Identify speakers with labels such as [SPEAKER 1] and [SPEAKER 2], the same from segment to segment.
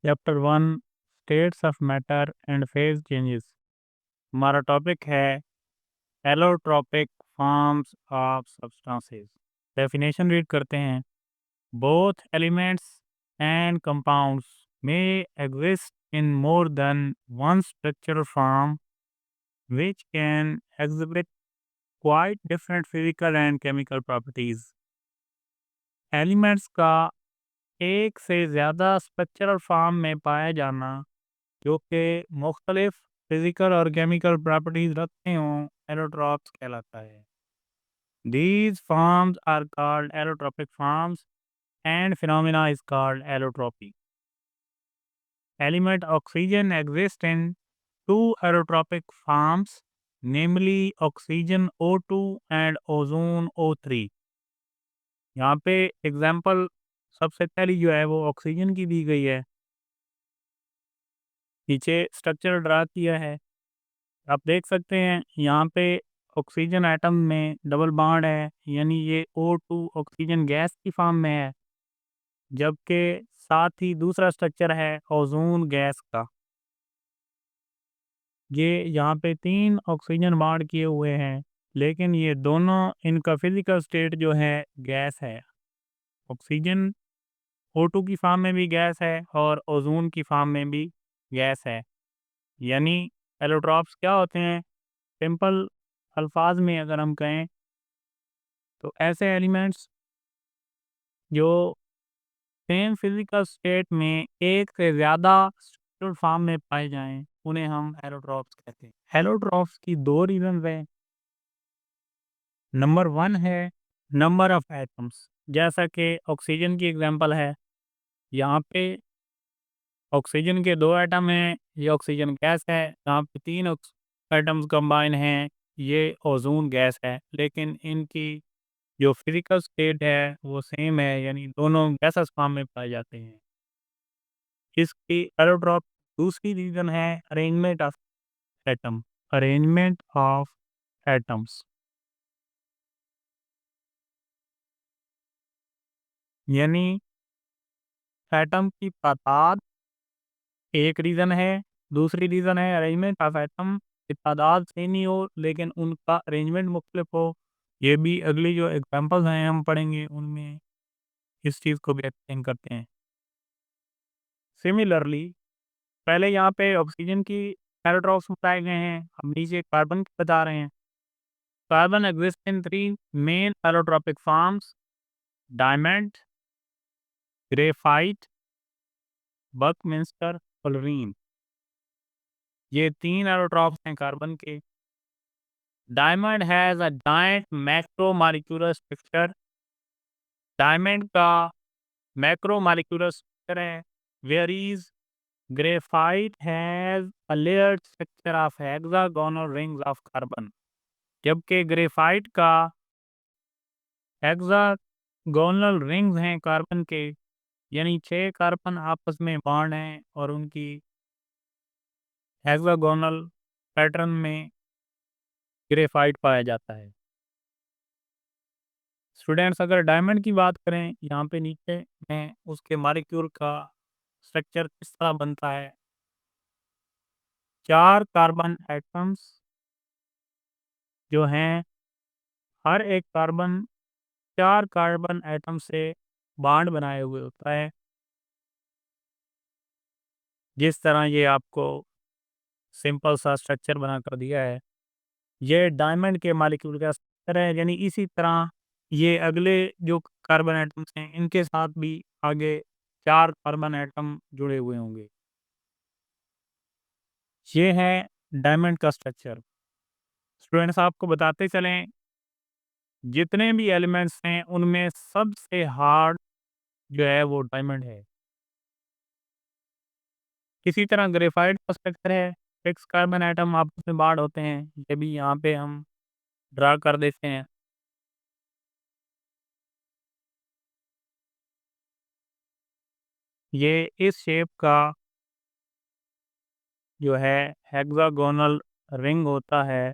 [SPEAKER 1] Chapter 1 states of matter and phase changes. हमारा topic है allotropic forms of substances. Definition read करते हैं। Both elements and compounds may exist in more than one structural form which can exhibit quite different physical and chemical properties। Elements का एक से ज़्यादा structural form में पाया जाना जो कि मुख्तलिफ फिजिकल और केमिकल प्रॉपर्टीज रखते हों एलोट्रॉप्स कहलाता है। These forms are called allotropic forms and phenomena is called allotropy। Element oxygen exists in two allotropic forms, namely oxygen O2 and ozone O3। यहाँ पे एग्जाम्पल सबसे पहली जो है वो ऑक्सीजन की दी गई है, नीचे स्ट्रक्चर ड्रा किया है। आप देख सकते हैं यहाँ पे ऑक्सीजन एटम में डबल बॉन्ड है, यानी ये O2 ऑक्सीजन गैस की फॉर्म में है, जबकि साथ ही दूसरा स्ट्रक्चर है ओजोन गैस का। ये यहाँ पे 3 ऑक्सीजन बॉन्ड किए हुए हैं, लेकिन ये दोनों इनका फिजिकल स्टेट जो है गैस है। ऑक्सीजन O2 की फॉर्म में भी गैस है और ओजोन की फॉर्म में भी गैस है। यानी एलोट्रॉप्स क्या होते हैं? सिंपल अल्फाज में अगर हम कहें तो ऐसे एलिमेंट्स जो सेम फिजिकल स्टेट में एक से ज़्यादा स्ट्रक्चरल फॉर्म में पाए जाएं उन्हें हम एलोट्रॉप्स कहते हैं। एलोट्रॉप्स की दो रीजन है। नंबर 1 है नंबर ऑफ एटम्स, जैसा कि ऑक्सीजन की एग्जांपल है। यहाँ पे ऑक्सीजन के 2 एटम हैं, ये ऑक्सीजन गैस है। यहाँ पे 3 एटम्स कंबाइन हैं, ये ओजोन गैस है। लेकिन इनकी जो फिजिकल स्टेट है वो सेम है, यानी दोनों गैसेस फॉर्म में पाए जाते हैं। इसकी एलोट्रॉप दूसरी रीजन है arrangement of atom. Arrangement of atoms यानी एटम की तादाद एक रीजन है, दूसरी रीजन है अरेंजमेंट ऑफ एटम की तादाद सेम ही हो लेकिन उनका अरेंजमेंट मुख्तलिफ हो। ये भी अगली जो एग्जांपल्स हैं हम पढ़ेंगे उनमें इस चीज़ को भी एक्सप्लेन करते हैं। सिमिलरली पहले यहाँ पे ऑक्सीजन की एलोट्रॉप्स बताए गए हैं, हम नीचे कार्बन की बता रहे हैं। Carbon exist in 3 main allotropic forms, diamond, graphite, buckminster, fullerene. ये 3 एलोट्रॉप्स हैं कार्बन के। Diamond has a giant macromolecular structure. Diamond का मैक्रोमोलिक्यूलर स्ट्रक्चर है, whereas graphite has a layered structure of hexagonal rings of carbon. जबकि graphite का hexagonal rings हैं carbon के, यानी 6 कार्बन आपस में बॉन्ड हैं और उनकी हेक्सागोनल पैटर्न में ग्रेफाइट पाया जाता है। स्टूडेंट्स अगर डायमंड की बात करें, यहाँ पे नीचे में उसके मॉलिक्यूल का स्ट्रक्चर किस तरह बनता है। 4 कार्बन एटम्स जो हैं, हर एक कार्बन 4 कार्बन एटम से बॉन्ड बनाए हुए होता है। जिस तरह ये आपको सिंपल सा स्ट्रक्चर बना कर दिया है, ये डायमंड के मॉलिक्यूल का स्ट्रक्चर है। यानी इसी तरह ये अगले जो कार्बन एटम्स हैं इनके साथ भी आगे 4 कार्बन एटम जुड़े हुए होंगे। ये है डायमंड का स्ट्रक्चर। स्टूडेंट्स आपको बताते चलें, जितने भी एलिमेंट्स हैं उनमें सबसे हार्ड जो है वो डायमंड है। इसी तरह ग्रेफाइट का स्ट्रक्चर है, 6 कार्बन एटम आपस में बॉन्ड होते हैं। ये भी यहाँ पे हम ड्रा कर देते हैं। ये इस शेप का जो है हेक्सागोनल रिंग होता है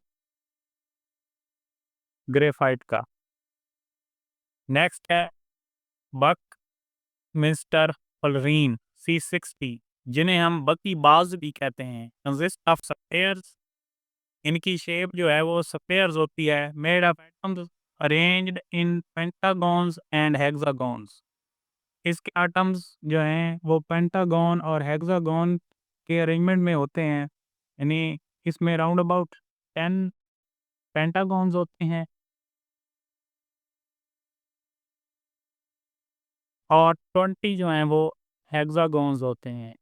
[SPEAKER 1] ग्रेफाइट का। नेक्स्ट है बक मिस्टर फ्लोरीन C60। जिन्हें हम बकीबाज भी कहते हैं, कंसिस्ट ऑफ स्फेयर्स। इनकी शेप जो है वो स्फेयर्स होती है, made of atoms arranged in pentagons and hexagons. इसके एटम्स जो हैं वो पेंटागॉन और हेक्सागॉन के अरेंजमेंट में होते हैं, यानी इसमें राउंड अबाउट 10 पेंटागॉन्स होते हैं और 20 जो हैं वो हेक्सागॉन्स होते हैं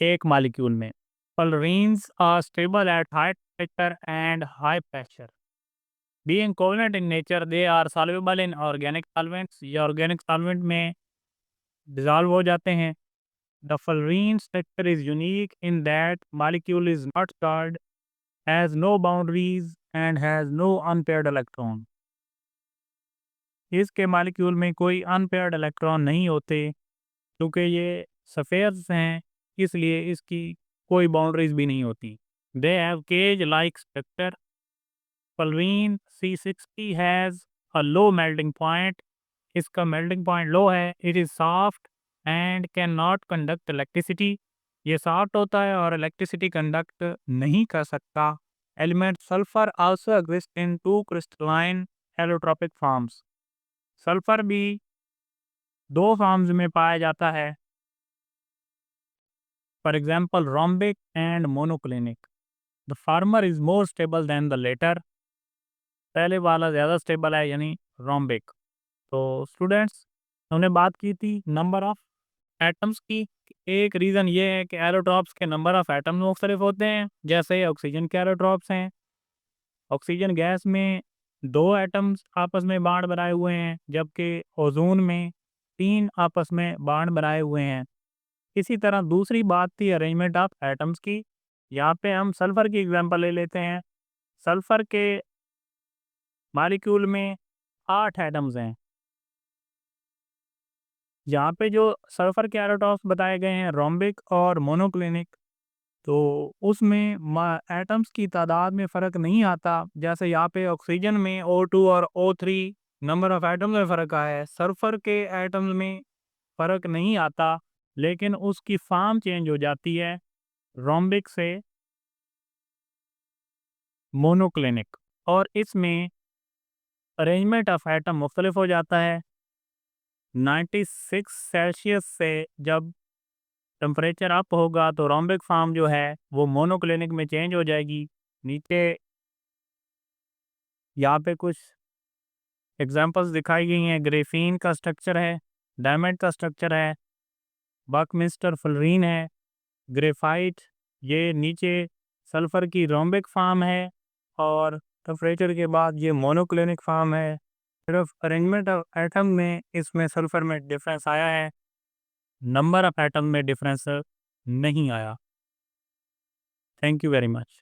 [SPEAKER 1] एक मॉलिक्यूल में। Fullerenes are stable at high temperature and high pressure. Being covalent in nature, they are soluble in organic solvents. ये organic solvent में dissolve हो जाते हैं। The fullerene structure is unique in that molecule is not charged, has no boundaries and has no unpaired electron. इसके molecule में कोई unpaired electron नहीं होते क्योंकि ये सफ़ेयर्स हैं, इसलिए इसकी कोई बाउंड्रीज भी नहीं होती। They have cage like structure. Fullerene C60 has a low melting point. इसका मेल्टिंग पॉइंट लो है। It is soft and can not conduct electricity. ये सॉफ्ट होता है और इलेक्ट्रिसिटी कंडक्ट नहीं कर सकता। Element sulphur also exist in two crystalline allotropic forms. Sulphur भी दो फॉर्म्स में पाया जाता है, for example rhombic and monoclinic. The former is more stable than the latter. पहले वाला ज़्यादा स्टेबल है, यानी रोम्बिक। तो स्टूडेंट्स, हमने बात की थी नंबर ऑफ एटम्स की। एक रीज़न ये है कि एरोट्रॉप्स के नंबर ऑफ एटम्स मुख्तलिफ होते हैं, जैसे ऑक्सीजन के एरोट्रॉप्स हैं। ऑक्सीजन गैस में 2 एटम्स आपस में बांड बनाए हुए हैं, जबकि ओजोन में 3 आपस में बांड बनाए हुए हैं। इसी तरह दूसरी बात थी अरेंजमेंट ऑफ एटम्स की। यहाँ पे हम सल्फ़र की एग्जांपल ले लेते हैं। सल्फ़र के मॉलिक्यूल में 8 एटम्स हैं। यहाँ पे जो सल्फ़र के एरोटॉप्स बताए गए हैं रोम्बिक और मोनोक्लिनिक, तो उसमें एटम्स की तादाद में फ़र्क नहीं आता। जैसे यहाँ पे ऑक्सीजन में O2 और O3 नंबर ऑफ एटम्स में फ़र्क आया है, सल्फ़र के एटम्स में फ़र्क नहीं आता, लेकिन उसकी फॉर्म चेंज हो जाती है रोम्बिक से मोनोक्लिनिक, और इसमें अरेंजमेंट ऑफ एटम मुख्तलिफ हो जाता है। 96 सेल्सियस से जब टेम्परेचर अप होगा तो रोम्बिक फॉर्म जो है वो मोनोक्लिनिक में चेंज हो जाएगी। नीचे यहाँ पे कुछ एग्जांपल्स दिखाई गई हैं। ग्रेफीन का स्ट्रक्चर है, डायमंड का स्ट्रक्चर है, बकमिस्टर फुलरीन है, ग्रेफाइट। ये नीचे सल्फ़र की रोम्बिक फॉर्म है और टेम्परेचर के बाद ये मोनोक्लिनिक फॉर्म है। सिर्फ अरेंजमेंट ऑफ एटम में इसमें सल्फ़र में डिफरेंस आया है, नंबर ऑफ एटम में डिफरेंस नहीं आया। Thank you very much.